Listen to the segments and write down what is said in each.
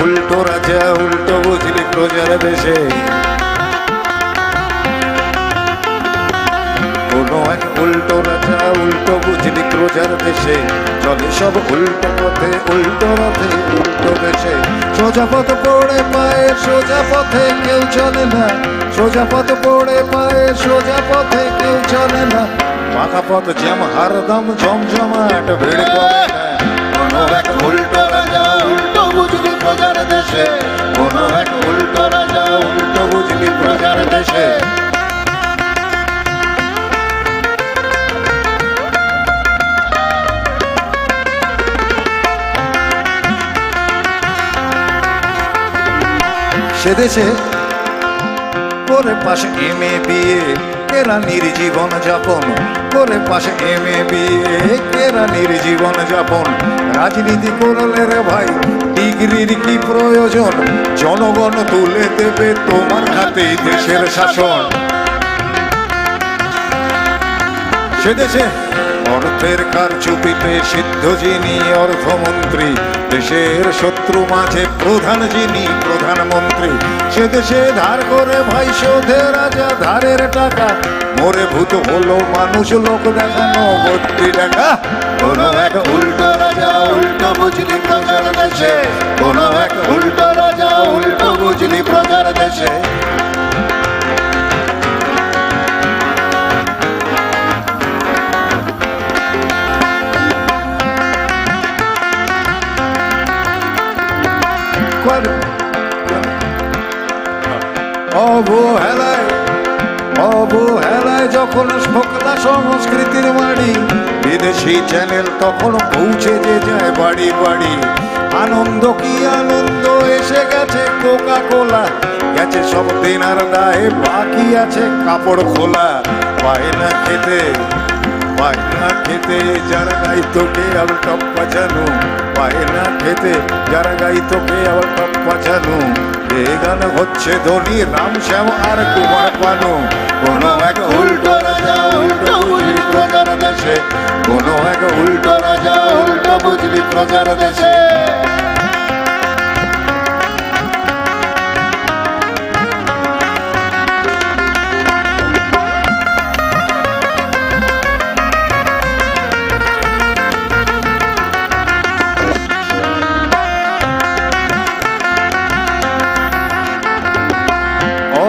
উল্টো রাজা উল্টো বুঝলি প্রজার দেশে, কোনো এক উল্টো রাজা উল্টো বুঝলি প্রজার দেশে, চলে সব উল্টো পথে উল্টো রথে উল্টো দেশে। সোজা পথ পড়ে পায়ে সোজা পথে কেউ চলে না, সোজা পথ পড়ে পায়ে সোজা পথে কেউ চলে না, পাকা পথ জ্যাম হারদম জমজমাট ভিড় কমে না। কোনো এক উল্টো রাজা উল্টো বুঝলি প্রজার দেশে, কোনো এক উল্টো রাজা উল্টো বুঝলি প্রজার দেশে। সে দেশে করে পাশে এমএ বিয়ে কেরানির জীবন যাপন, করে পাশে এমএ বিয়ে কেরানির জীবন যাপন। রাজনীতি করলে রে ভাই ডিগ্রির কি প্রয়োজন, জনগণ তুলে দেবে তোমার হাতেই দেশের শাসন। সে দেশে অর্থের কারচুপিতে সিদ্ধ যিনি অর্থমন্ত্রী, দেশের শত্রু মাঝে প্রধান যিনি প্রধানমন্ত্রী। সে দেশে ধার করে ভাই শোধে রাজা ধারের টাকা, মরে ভূত হলো মানুষ লোক দেখানো ভর্তি টাকা। কোনো এক উল্টো রাজা উল্টো বুঝলি প্রজার দেশে, কোনো এক উল্টো রাজা উল্টো বুঝলি প্রজার দেশে। অবহেলায় অবহেলায় যখন ফোকলা সংস্কৃতির বাড়ি, বিদেশি চ্যানেল তখন পৌঁছে যে যায় বাড়ি বাড়ি। আনন্দ কি আনন্দ এসে গেছে কোকা কোলা, গেছে সব দিনার দায়ে বাকি আছে কাপড় খোলা। পায় না খেতে পায় না খেতে যারা গাই তোকে আবার টপ পাচানো, পায় না খেতে যারা গাই তোকে আবার টপ পাচানো। এ গান হচ্ছে ধনী রাম শ্যাম আর কুমার পানু। কোনো এক উল্টো রাজা উল্টো বুঝলি প্রজার দেশে, কোনো এক উল্টো রাজা উল্টো বুঝলি প্রজার দেশে।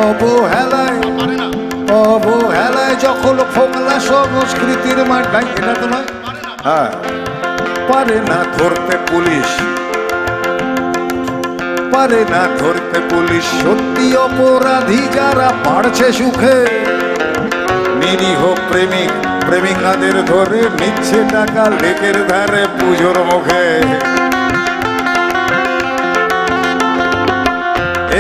অবহেলায় অবহেলায় যখন ফোকলা সংস্কৃতির মাঠ, এটা তো নয়, হ্যাঁ, পারে না ধরতে পুলিশ, পারে না ধরতে পুলিশ সত্যি অপরাধী যারা পারছে সুখে। নিরীহ প্রেমিক প্রেমিকাদের ধরে নিচ্ছে টাকা লেকের ধারে পুজোর মুখে।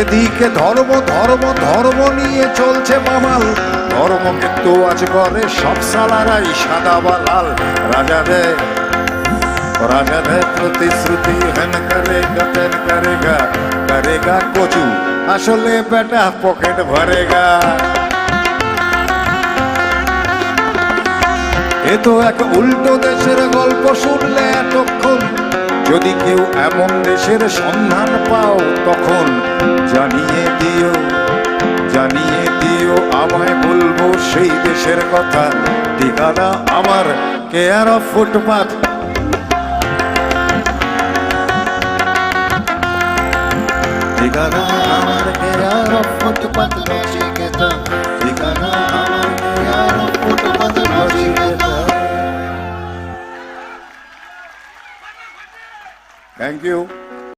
এদিকে ধর্ম ধর্ম ধর্ম নিয়ে চলছে বামাল, ধর্মকে তো আজ করে সব সালারাই সাদা বা লাল। রাজা দেয় প্রতিশ্রুতি, হেন করেগা তেন করেগা, করেগা কচু আসলে বেটা পকেট ভরেগা। এ তো এক উল্টো দেশের গল্প শুনলে এতক্ষণ, যদি কেউ এমন দেশের সন্ধান পাও তখন জানিয়ে দিও আমায়, বলবো সেই দেশের কথা। ঠিকানা আমার কেয়ার অফ ফুটপাথ, ঠিকানা আমার কেয়ার অফ ফুটপাথ নচিকেতা, ঠিকানা আমার care of footpath Nachiketa. Thank you.